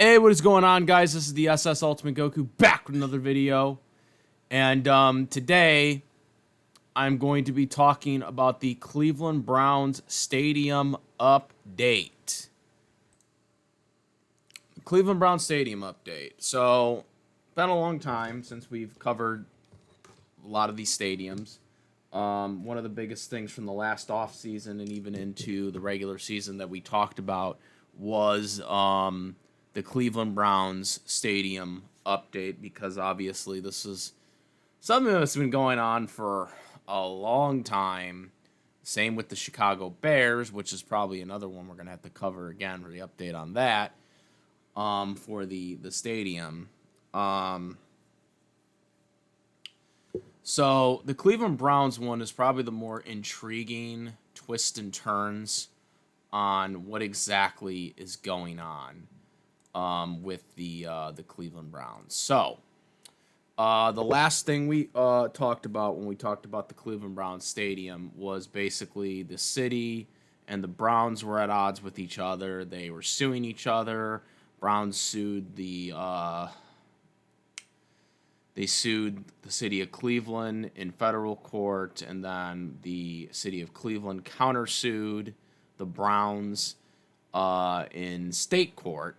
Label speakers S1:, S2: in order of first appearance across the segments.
S1: Hey, what is going on, guys? This is the SS Ultimate Goku back with another video. And today, I'm going to be talking about the Cleveland Browns Stadium update. Cleveland Browns Stadium update. So, been a long time since we've covered a lot of these stadiums. One of the biggest things from the last offseason and even into the regular season that we talked about was the Cleveland Browns Stadium update, because obviously this is something that's been going on for a long time. Same with the Chicago Bears, which is probably another one we're going to have to cover again for the update on that for the stadium. So the Cleveland Browns one is probably the more intriguing twists and turns on what exactly is going on with the Cleveland Browns. So the last thing we talked about when we talked about the Cleveland Browns Stadium was basically the city and the Browns were at odds with each other. They were suing each other. Browns sued they sued the city of Cleveland in federal court, and then the city of Cleveland countersued the Browns in state court.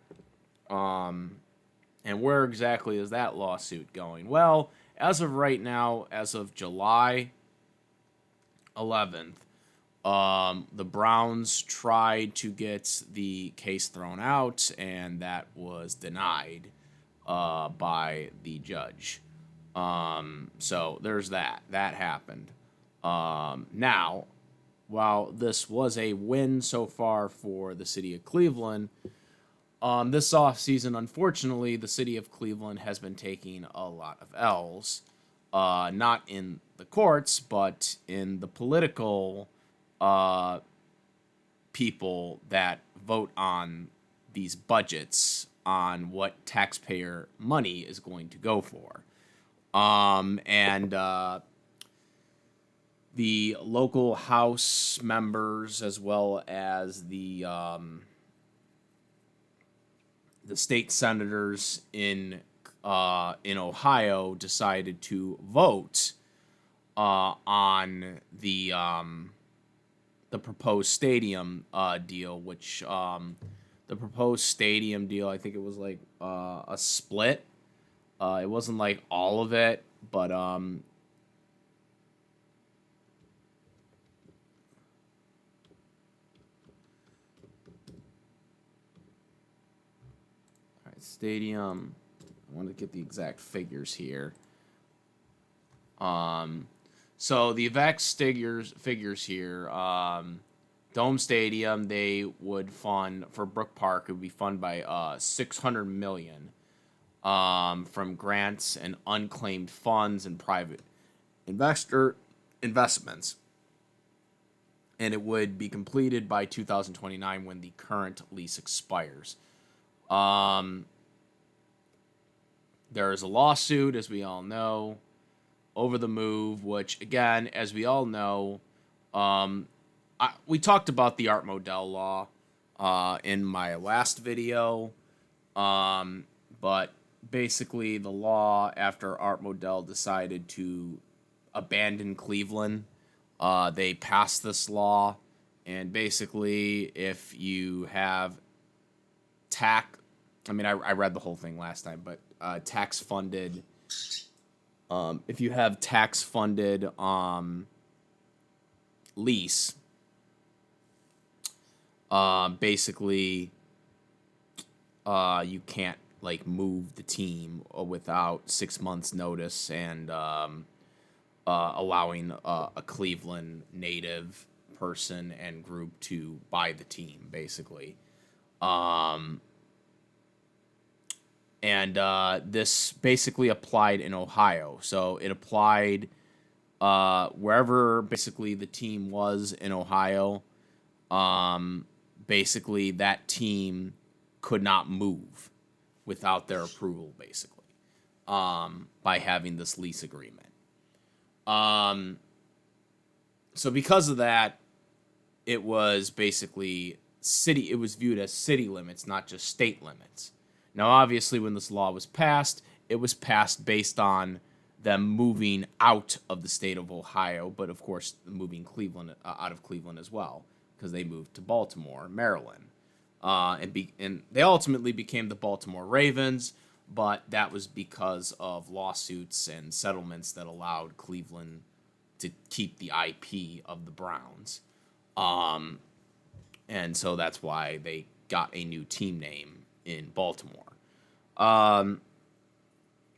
S1: And where exactly is that lawsuit going? Well, as of right now, as of July 11th, the Browns tried to get the case thrown out, and that was denied by the judge. So there's that. That happened. Now, while this was a win so far for the city of Cleveland, this offseason, unfortunately, the city of Cleveland has been taking a lot of L's. Not in the courts, but in the political people that vote on these budgets on what taxpayer money is going to go for. And the local House members, as well as the state senators in Ohio, decided to vote on the proposed stadium deal, which the proposed stadium deal, I think it was like a split. It wasn't like all of it, but stadium. I want to get the exact figures here. So the exact figures here. Dome Stadium, they would fund for Brooke Park. It would be funded by $600 million from grants and unclaimed funds and private investments, and it would be completed by 2029 when the current lease expires. There is a lawsuit, as we all know, over the move, which, again, as we all know, we talked about the Art Modell law in my last video, but basically the law, after Art Modell decided to abandon Cleveland, they passed this law, and basically if you have I read the whole thing last time, but tax-funded, if you have tax-funded lease, basically you can't like move the team without 6 months notice, and allowing a Cleveland native person and group to buy the team, basically. And this basically applied in Ohio. So it applied wherever basically the team was in Ohio. Basically, that team could not move without their approval, basically, by having this lease agreement. So because of that, it was basically it was viewed as city limits, not just state limits. Now, obviously, when this law was passed, it was passed based on them moving out of the state of Ohio, but of course, moving Cleveland out of Cleveland as well, because they moved to Baltimore, Maryland, and they ultimately became the Baltimore Ravens. But that was because of lawsuits and settlements that allowed Cleveland to keep the IP of the Browns. And so that's why they got a new team name in Baltimore.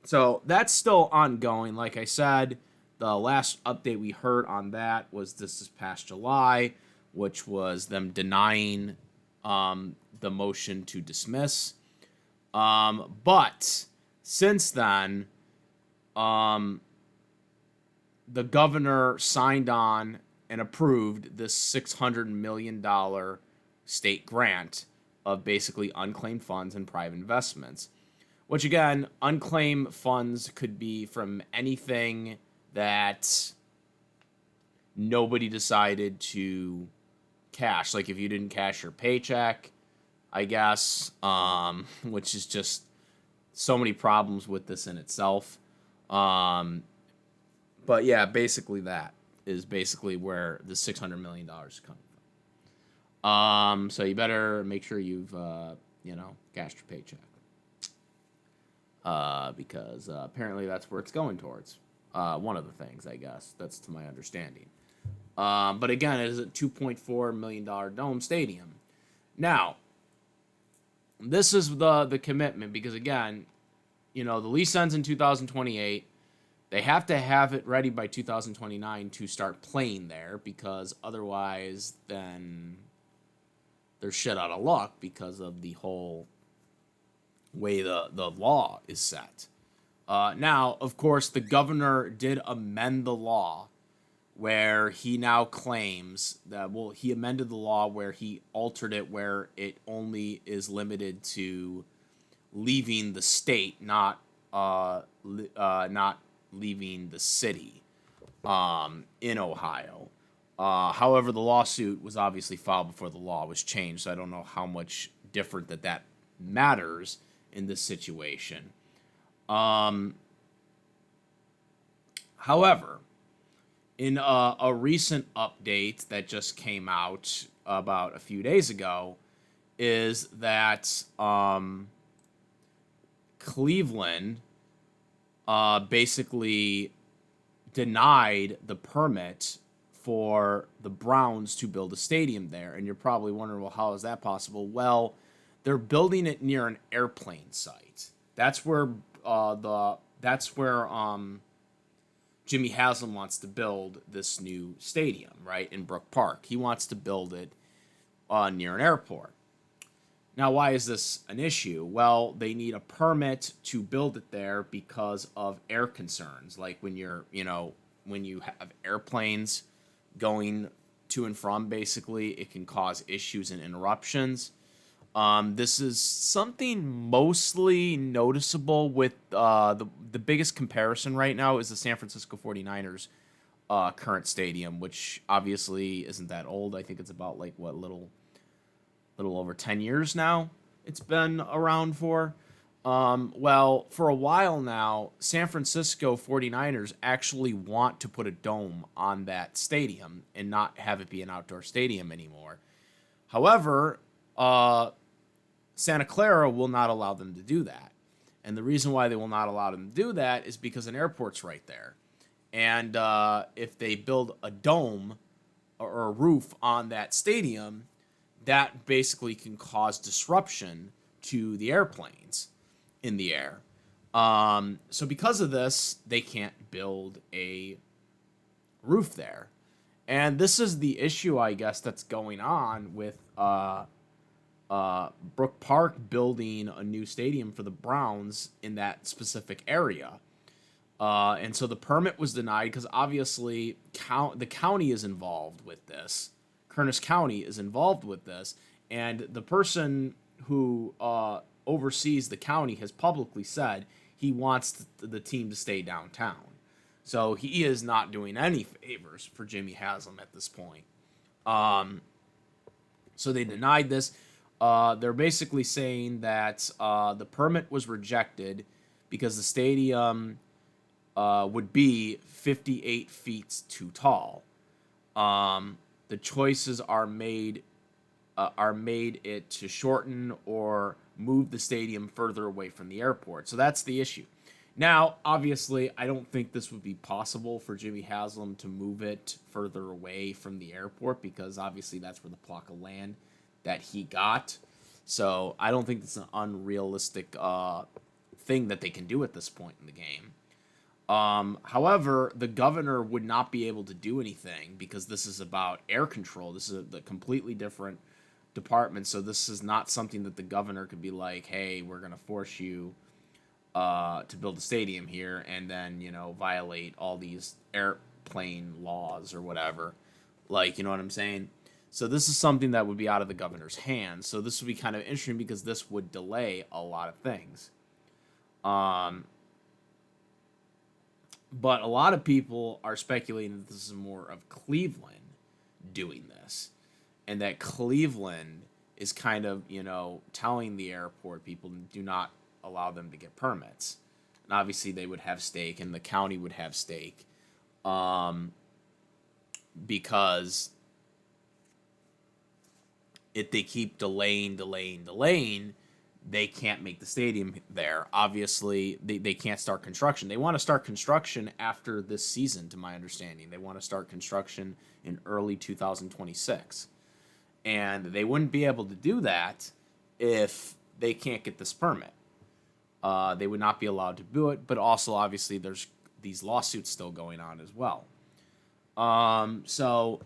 S1: So that's still ongoing. Like I said, the last update we heard on that was this past July, which was them denying the motion to dismiss. But since then, the governor signed on and approved this $600 million state grant of basically unclaimed funds and private investments. Which, again, unclaimed funds could be from anything that nobody decided to cash. Like if you didn't cash your paycheck, I guess, which is just so many problems with this in itself. But yeah, basically that is basically where the $600 million is coming from. So you better make sure you've, cashed your paycheck. Because apparently that's where it's going towards. One of the things, I guess. That's to my understanding. But again, it is a $2.4 million dome stadium. Now, this is the commitment because, again, the lease ends in 2028. They have to have it ready by 2029 to start playing there because otherwise then they're shit out of luck because of the whole way the law is set. Now, of course, the governor did amend the law where he now claims that, he amended the law where he altered it where it only is limited to leaving the state, not leaving the city in Ohio. However, the lawsuit was obviously filed before the law was changed, so I don't know how much different that matters in this situation. However, in a recent update that just came out about a few days ago, is that Cleveland basically denied the permit for the Browns to build a stadium there. And you're probably wondering, well, how is that possible? Well, they're building it near an airplane site. That's where Jimmy Haslam wants to build this new stadium, right, in Brooke Park. He wants to build it near an airport. Now, why is this an issue? Well, they need a permit to build it there because of air concerns. Like when when you have airplanes going to and from, basically, it can cause issues and interruptions. This is something mostly noticeable with the biggest comparison right now is the San Francisco 49ers current stadium, which obviously isn't that old. I think it's about little over 10 years now it's been around for. Well, for a while now, San Francisco 49ers actually want to put a dome on that stadium and not have it be an outdoor stadium anymore. However, Santa Clara will not allow them to do that. And the reason why they will not allow them to do that is because an airport's right there. And if they build a dome or a roof on that stadium, that basically can cause disruption to the airplanes in the air. So because of this, they can't build a roof there. And this is the issue, I guess, that's going on with Brooke Park building a new stadium for the Browns in that specific area. And so the permit was denied because obviously the county is involved with this. Kern County is involved with this. And the person who oversees the county has publicly said he wants the team to stay downtown. So he is not doing any favors for Jimmy Haslam at this point. So they denied this. They're basically saying that the permit was rejected because the stadium would be 58 feet too tall. The choices are made it to shorten or move the stadium further away from the airport. So that's the issue. Now, obviously, I don't think this would be possible for Jimmy Haslam to move it further away from the airport because obviously that's where the plot of land that he got. So I don't think it's an unrealistic thing that they can do at this point in the game. However, the governor would not be able to do anything because this is about air control. This is a completely different department. So this is not something that the governor could be like, hey, we're going to force you to build a stadium here and then, violate all these airplane laws or whatever. Like, you know what I'm saying? So this is something that would be out of the governor's hands. So this would be kind of interesting because this would delay a lot of things. But a lot of people are speculating that this is more of Cleveland doing this. And that Cleveland is kind of, telling the airport people do not allow them to get permits. And obviously they would have stake and the county would have stake. Because if they keep delaying, they can't make the stadium there. Obviously, they can't start construction. They want to start construction after this season, to my understanding. They want to start construction in early 2026. And they wouldn't be able to do that if they can't get this permit. They would not be allowed to do it, but also, obviously, there's these lawsuits still going on as well. So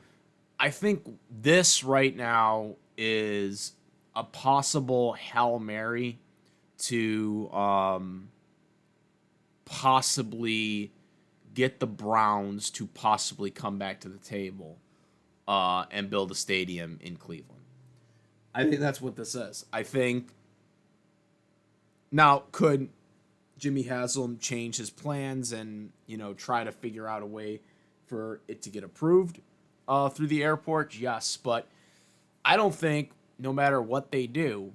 S1: I think this right now is a possible Hail Mary to possibly get the Browns to possibly come back to the table and build a stadium in Cleveland. I think that's what this is. I think now could Jimmy Haslam change his plans and try to figure out a way for it to get approved through the airport? Yes, but I don't think no matter what they do,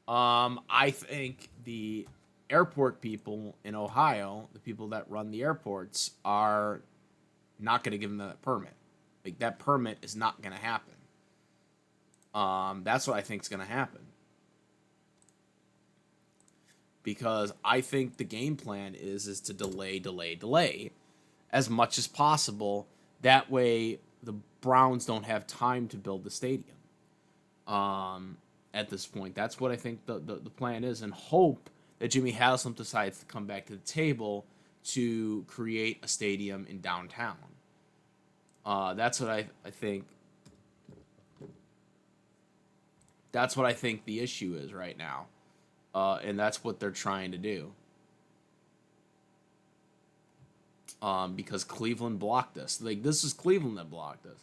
S1: I think the airport people in Ohio, the people that run the airports, are not going to give them that permit. Like, that permit is not going to happen. That's what I think is going to happen. Because I think the game plan is to delay as much as possible. That way, the Browns don't have time to build the stadium. At this point, that's what I think the plan is, and hope that Jimmy Haslam decides to come back to the table to create a stadium in downtown. That's what I think. That's what I think the issue is right now, and that's what they're trying to do. Because Cleveland blocked this. Like, this is Cleveland that blocked this.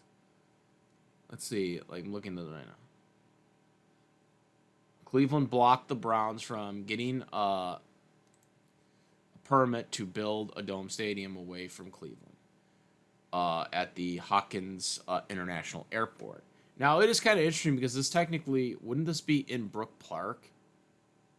S1: Let's see. Like, I'm looking at this right now. Cleveland blocked the Browns from getting a permit to build a dome stadium away from Cleveland at the Hawkins International Airport. Now, it is kind of interesting because this technically, wouldn't this be in Brooke Park?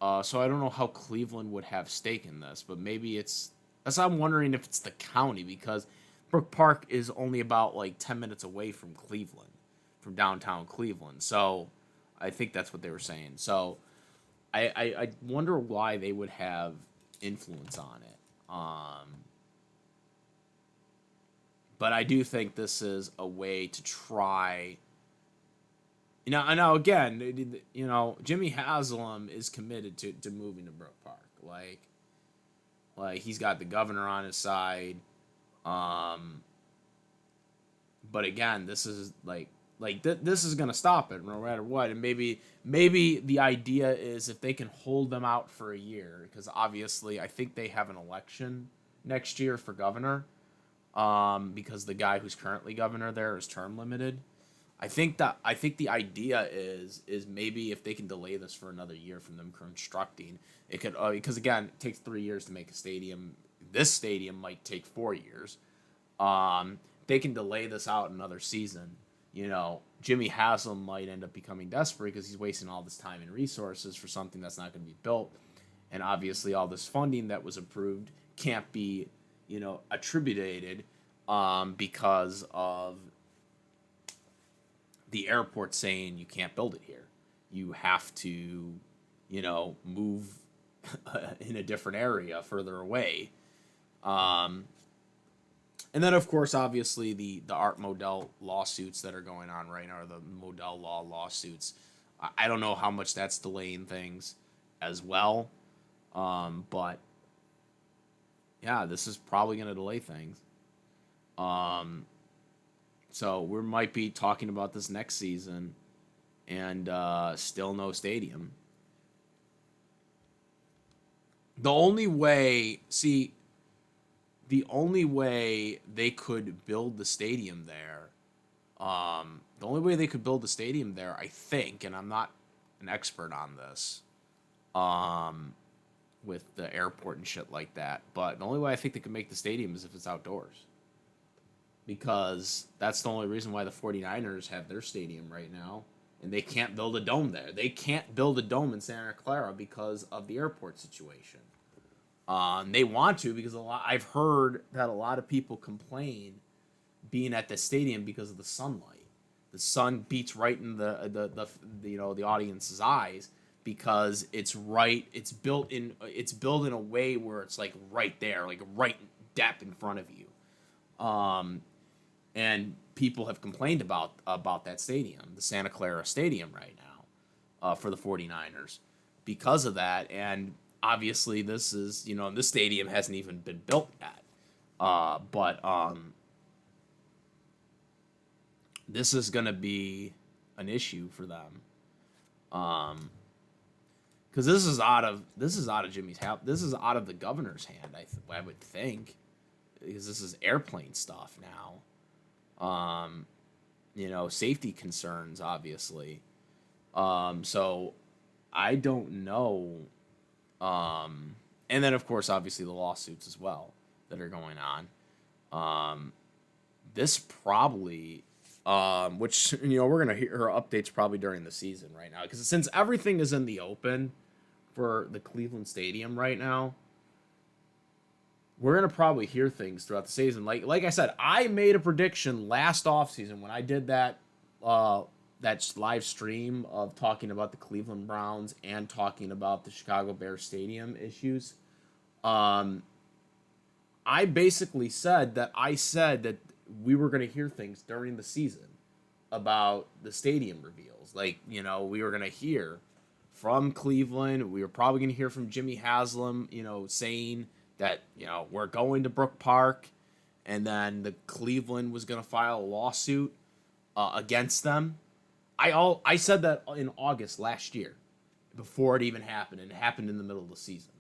S1: So I don't know how Cleveland would have stake in this, but maybe it's... That's why I'm wondering if it's the county, because Brooke Park is only about 10 minutes away from Cleveland, from downtown Cleveland. So I think that's what they were saying. So I wonder why they would have influence on it. But I do think this is a way to try. I know again, Jimmy Haslam is committed to moving to Brooke Park. Like he's got the governor on his side. But again, this is this is gonna stop it no matter what. And maybe the idea is if they can hold them out for a year, because obviously I think they have an election next year for governor. Because the guy who's currently governor there is term limited. I think the idea is maybe if they can delay this for another year from them constructing, it could because again it takes 3 years to make a stadium. This stadium might take 4 years. They can delay this out another season. Jimmy Haslam might end up becoming desperate because he's wasting all this time and resources for something that's not going to be built. And obviously, all this funding that was approved can't be, attributed because of the airport saying you can't build it here. You have to, move in a different area further away. And then, of course, obviously, the Art Modell lawsuits that are going on right now, or the Modell Law lawsuits. I don't know how much that's delaying things as well. But, yeah, this is probably going to delay things. So we might be talking about this next season and still no stadium. The only way they could build the stadium there, I think, and I'm not an expert on this, with the airport and shit like that, but the only way I think they could make the stadium is if it's outdoors. Because that's the only reason why the 49ers have their stadium right now, and they can't build a dome there. They can't build a dome in Santa Clara because of the airport situation. They want to because I've heard that a lot of people complain being at the stadium because of the sunlight. The sun beats right in the audience's eyes because it's built in a way where it's like right there, like right dap in front of you. And people have complained about that stadium, the Santa Clara Stadium right now, for the 49ers because of that. And obviously this stadium hasn't even been built yet. But this is going to be an issue for them. Because this is out of Jimmy's house. This is out of the governor's hand, I would think, because this is airplane stuff now. Safety concerns, obviously. So I don't know. And then, of course, obviously the lawsuits as well that are going on. This probably, which, we're going to hear updates probably during the season right now. Because since everything is in the open for the Cleveland Stadium right now, we're going to probably hear things throughout the season. Like I said, I made a prediction last offseason when I did that live stream of talking about the Cleveland Browns and talking about the Chicago Bears stadium issues. I basically said that we were going to hear things during the season about the stadium reveals. We were going to hear from Cleveland. We were probably going to hear from Jimmy Haslam, saying that, we're going to Brooke Park, and then the Cleveland was going to file a lawsuit against them. I said that in August last year, before it even happened, and it happened in the middle of the season.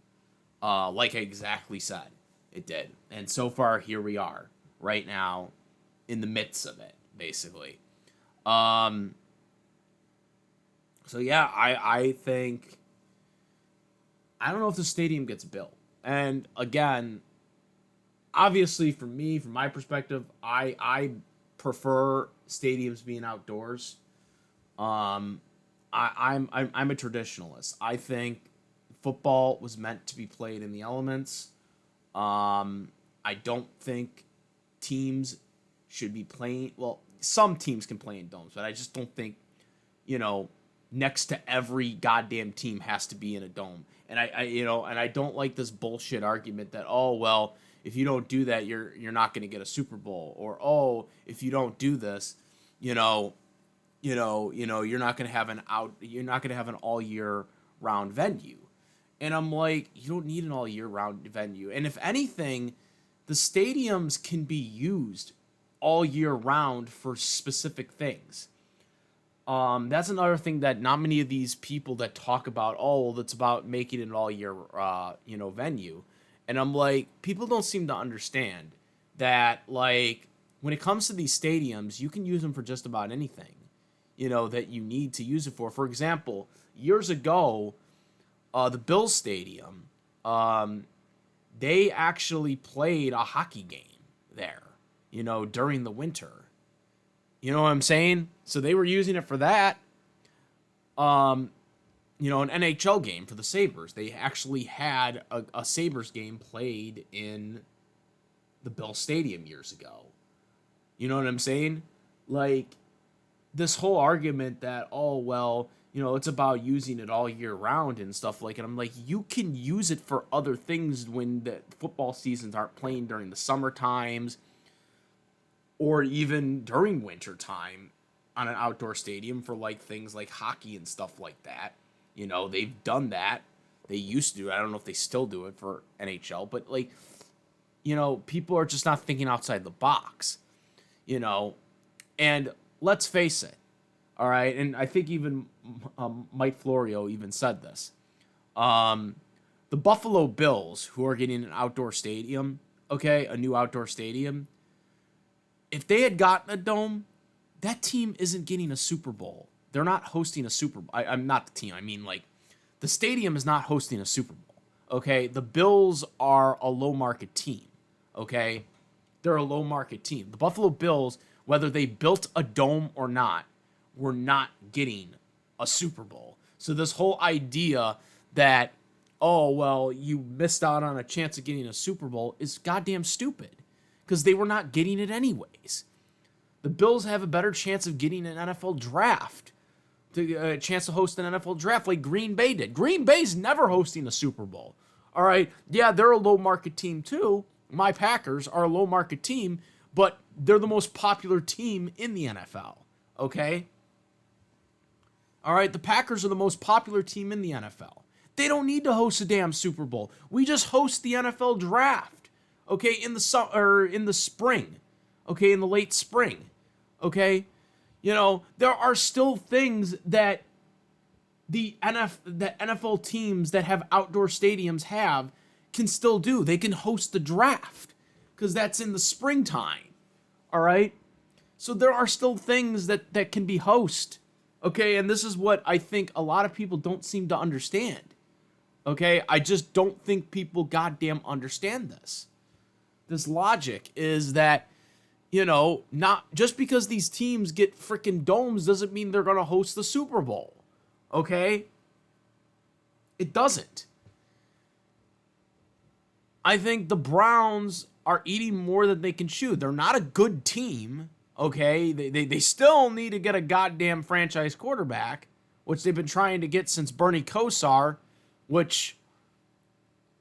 S1: Like I exactly said, it did. And so far, here we are, right now, in the midst of it, basically. So yeah, I think, I don't know if the stadium gets built. And again, obviously for me, from my perspective, I prefer stadiums being outdoors. I'm a traditionalist. I think football was meant to be played in the elements. I don't think teams should be playing. Well, some teams can play in domes, but I just don't think, next to every goddamn team has to be in a dome. And I don't like this bullshit argument that, oh, well, if you don't do that, you're not going to get a Super Bowl, or, oh, if you don't do this, you're not going to have an all year round venue. And I'm like, you don't need an all year round venue. And if anything, the stadiums can be used all year round for specific things. That's another thing that not many of these people that talk about, oh, that's about making it an all year, venue. And I'm like, people don't seem to understand that, when it comes to these stadiums, you can use them for just about anything, that you need to use it for. For example, years ago, the Bills Stadium, they actually played a hockey game there, during the winter. You know what I'm saying? So they were using it for that. An NHL game for the Sabres. They actually had a Sabres game played in the Bill Stadium years ago. You know what I'm saying? Like, this whole argument that, oh, well, it's about using it all year round and stuff like it. I'm like, you can use it for other things when the football seasons aren't playing during the summer times or even during winter time on an outdoor stadium for like things like hockey and stuff like that. They've done that. They used to do it. I don't know if they still do it for NHL, but like, people are just not thinking outside the box, and let's face it. All right. And I think even Mike Florio even said this. The Buffalo Bills, who are getting an outdoor stadium, okay, a new outdoor stadium, if they had gotten a dome, that team isn't getting a Super Bowl. They're not hosting a Super Bowl. I'm not the team. I mean, like, the stadium is not hosting a Super Bowl, okay? The Bills are a low-market team, okay? They're a low-market team. The Buffalo Bills, whether they built a dome or not, were not getting a Super Bowl. So this whole idea that, oh, well, you missed out on a chance of getting a Super Bowl is goddamn stupid because they were not getting it anyways. The Bills have a better chance of getting an NFL draft, a chance to host an NFL draft like Green Bay did. Green Bay's never hosting a Super Bowl. All right, yeah, they're a low-market team too. My Packers are a low-market team, but they're the most popular team in the NFL, okay? All right, the Packers are the most popular team in the NFL. They don't need to host a damn Super Bowl. We just host the NFL draft, okay, in the spring, okay, in the late spring, okay? There are still things that the NFL teams that have outdoor stadiums can still do. They can host the draft because that's in the springtime, all right? So there are still things that can be hosted, okay? And this is what I think a lot of people don't seem to understand, okay? I just don't think people goddamn understand this. This logic is that, not just because these teams get freaking domes doesn't mean they're going to host the Super Bowl. Okay? It doesn't. I think the Browns are eating more than they can chew. They're not a good team. Okay? They still need to get a goddamn franchise quarterback, which they've been trying to get since Bernie Kosar, which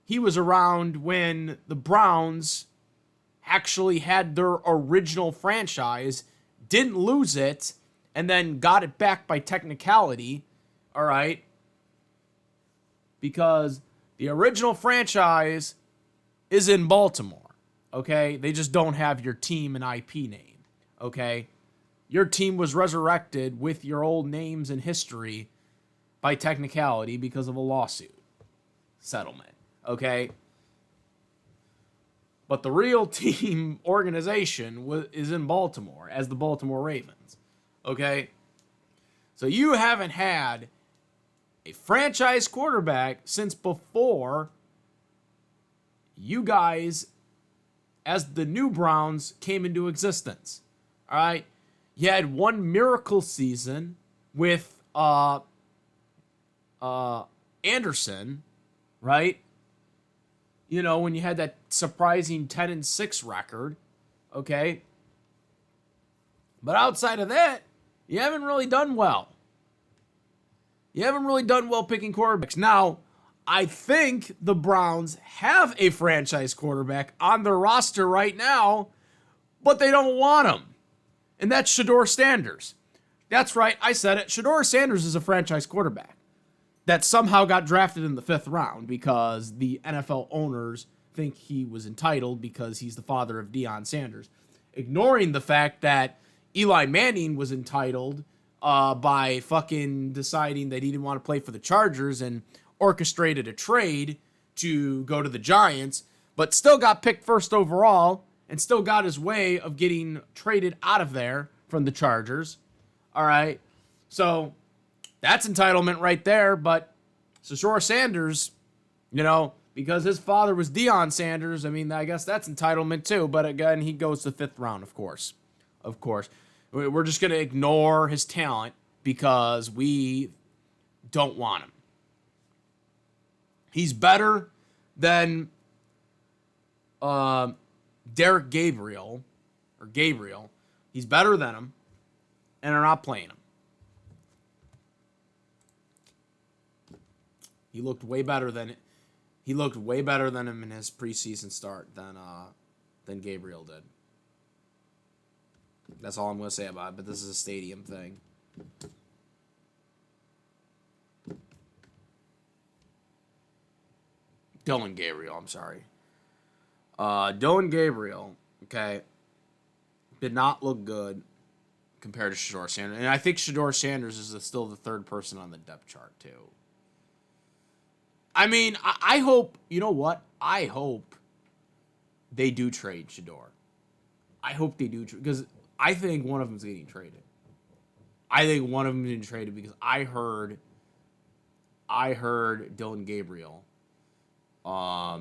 S1: he was around when the Browns actually had their original franchise, didn't lose it, and then got it back by technicality, all right? Because the original franchise is in Baltimore, okay? They just don't have your team and IP name, okay? Your team was resurrected with your old names and history by technicality because of a lawsuit settlement, okay? But the real team organization is in Baltimore as the Baltimore Ravens. Okay? So you haven't had a franchise quarterback since before you guys, as the new Browns, came into existence. All right? You had one miracle season with Anderson, right? When you had that surprising 10-6 record, okay? But outside of that, you haven't really done well. You haven't really done well picking quarterbacks. Now, I think the Browns have a franchise quarterback on their roster right now, but they don't want him. And that's Shedeur Sanders. That's right, I said it. Shedeur Sanders is a franchise quarterback that somehow got drafted in the 5th round because the NFL owners think he was entitled because he's the father of Deion Sanders, ignoring the fact that Eli Manning was entitled by fucking deciding that he didn't want to play for the Chargers and orchestrated a trade to go to the Giants, but still got picked first overall and still got his way of getting traded out of there from the Chargers. All right, so that's entitlement right there, but Shedeur Sanders, because his father was Deion Sanders, I mean, I guess that's entitlement too, but again, he goes to 5th round, of course. We're just going to ignore his talent because we don't want him. He's better than Derek Gabriel, or Gabriel. He's better than him, and they're not playing him. He looked way better than him in his preseason start than Gabriel did. That's all I'm going to say about it, but this is a stadium thing. Dylan Gabriel, I'm sorry. Dylan Gabriel, okay, did not look good compared to Shedeur Sanders. And I think Shedeur Sanders is still the third person on the depth chart, too. I mean, I hope, you know what? I hope they do trade Shedeur. I hope they do, because I think one of them is getting traded. I think one of them is getting traded because I heard Dylan Gabriel, or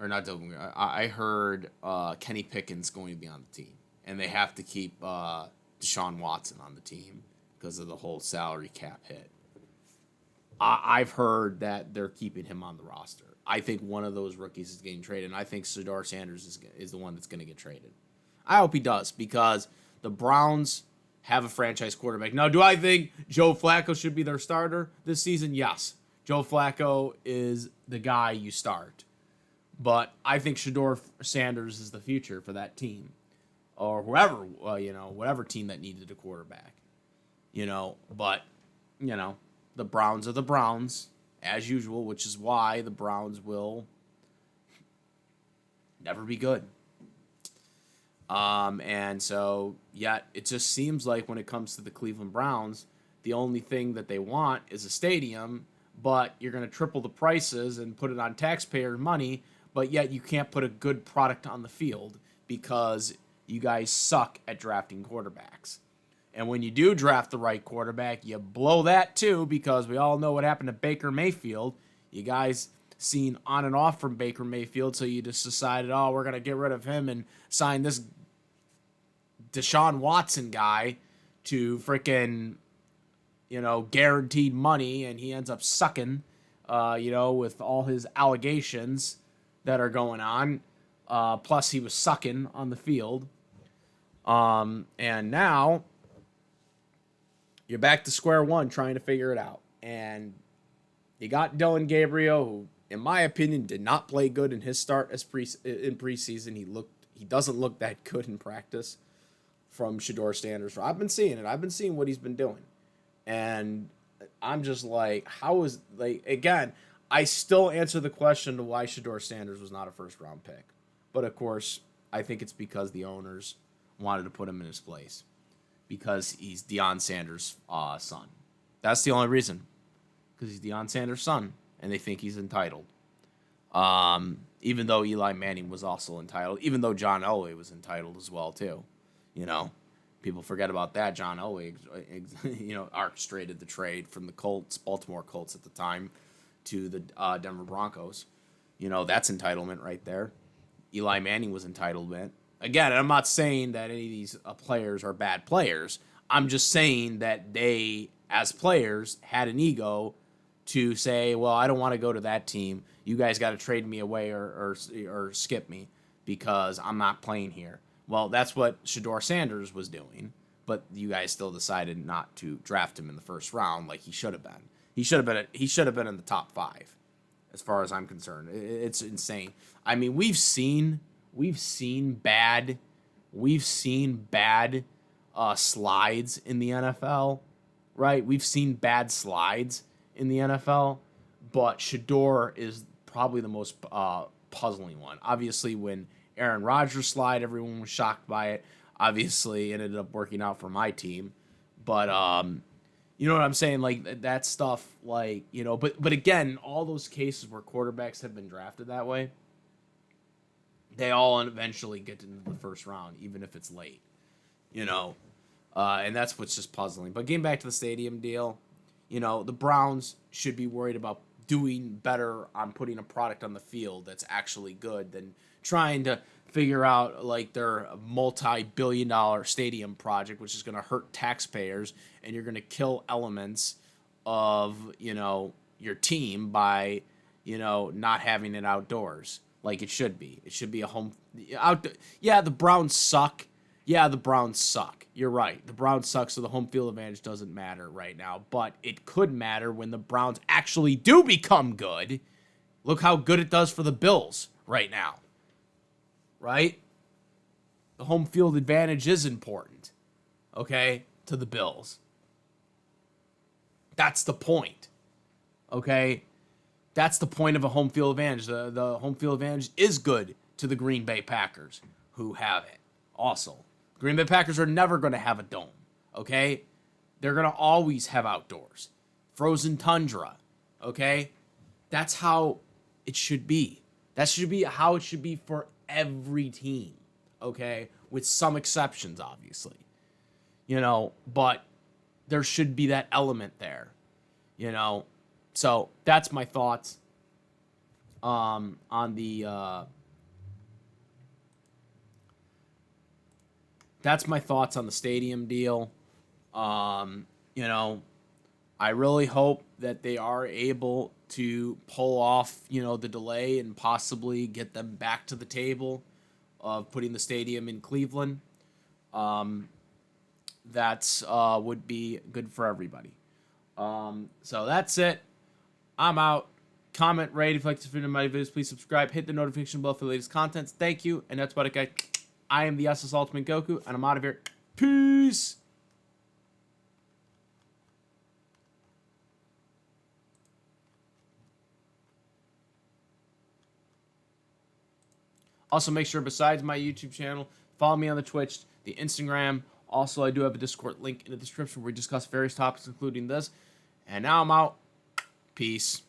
S1: not Dylan Gabriel, I heard Kenny Pickett's going to be on the team, and they have to keep Deshaun Watson on the team because of the whole salary cap hit. I've heard that they're keeping him on the roster. I think one of those rookies is getting traded, and I think Shedeur Sanders is the one that's going to get traded. I hope he does, because the Browns have a franchise quarterback. Now, do I think Joe Flacco should be their starter this season? Yes. Joe Flacco is the guy you start. But I think Shedeur Sanders is the future for that team. Or whoever, whatever team that needed a quarterback. But, the Browns are the Browns, as usual, which is why the Browns will never be good. And so, yet, it just seems like when it comes to the Cleveland Browns, the only thing that they want is a stadium, but you're going to triple the prices and put it on taxpayer money, but yet you can't put a good product on the field because you guys suck at drafting quarterbacks. And when you do draft the right quarterback, you blow that too, because we all know what happened to Baker Mayfield. You guys seen on and off from Baker Mayfield, so you just decided, we're going to get rid of him and sign this Deshaun Watson guy to freaking, guaranteed money, and he ends up sucking, with all his allegations that are going on. Plus, he was sucking on the field. And now you're back to square one trying to figure it out. And you got Dylan Gabriel, who, in my opinion, did not play good in his start in preseason. He doesn't look that good in practice from Shedeur Sanders. I've been seeing it. I've been seeing what he's been doing. And I'm just like, again, I still answer the question to why Shedeur Sanders was not a first-round pick. But, of course, I think it's because the owners wanted to put him in his place. Because he's Deion Sanders' son. That's the only reason. Because he's Deion Sanders' son, and they think he's entitled. Even though Eli Manning was also entitled. Even though John Elway was entitled as well, too. People forget about that. John Elway, orchestrated the trade from the Baltimore Colts at the time, to the Denver Broncos. That's entitlement right there. Eli Manning was entitlement. Again, I'm not saying that any of these players are bad players. I'm just saying that they, as players, had an ego to say, well, I don't want to go to that team. You guys got to trade me away or skip me because I'm not playing here. Well, that's what Shedeur Sanders was doing, but you guys still decided not to draft him in the first round like he should have been. He should have been in the top 5, as far as I'm concerned. It's insane. I mean, we've seen bad slides in the NFL, right? We've seen bad slides in the NFL, but Shedeur is probably the most puzzling one. Obviously, when Aaron Rodgers slide, everyone was shocked by it. Obviously, it ended up working out for my team, but you know what I'm saying? Like, that stuff, but again, all those cases where quarterbacks have been drafted that way, they all eventually get into the first round, even if it's late, and that's what's just puzzling. But getting back to the stadium deal, the Browns should be worried about doing better on putting a product on the field that's actually good than trying to figure out like their multi-billion-dollar stadium project, which is going to hurt taxpayers, and you're going to kill elements of, your team by, not having it outdoors like it should be. It should be a home out. Yeah, the Browns suck. Yeah, the Browns suck. You're right. The Browns suck, so the home field advantage doesn't matter right now. But it could matter when the Browns actually do become good. Look how good it does for the Bills right now. Right? The home field advantage is important, okay, to the Bills. That's the point, okay? That's the point of a home field advantage. The home field advantage is good to the Green Bay Packers, who have it also. Green Bay Packers are never going to have a dome, okay? They're going to always have outdoors. Frozen tundra, okay? That's how it should be. That should be how it should be for every team, okay? With some exceptions, obviously. But there should be that element there, So that's my thoughts on the stadium deal. I really hope that they are able to pull off, the delay and possibly get them back to the table of putting the stadium in Cleveland. That's would be good for everybody. So that's it. I'm out. Comment, rate if you like this video, my videos. Please subscribe. Hit the notification bell for the latest content. Thank you. And that's about it, guys. I am the SS Ultimate Goku, and I'm out of here. Peace. Also, make sure, besides my YouTube channel, follow me on the Twitch, the Instagram. Also, I do have a Discord link in the description where we discuss various topics, including this. And now I'm out. Peace.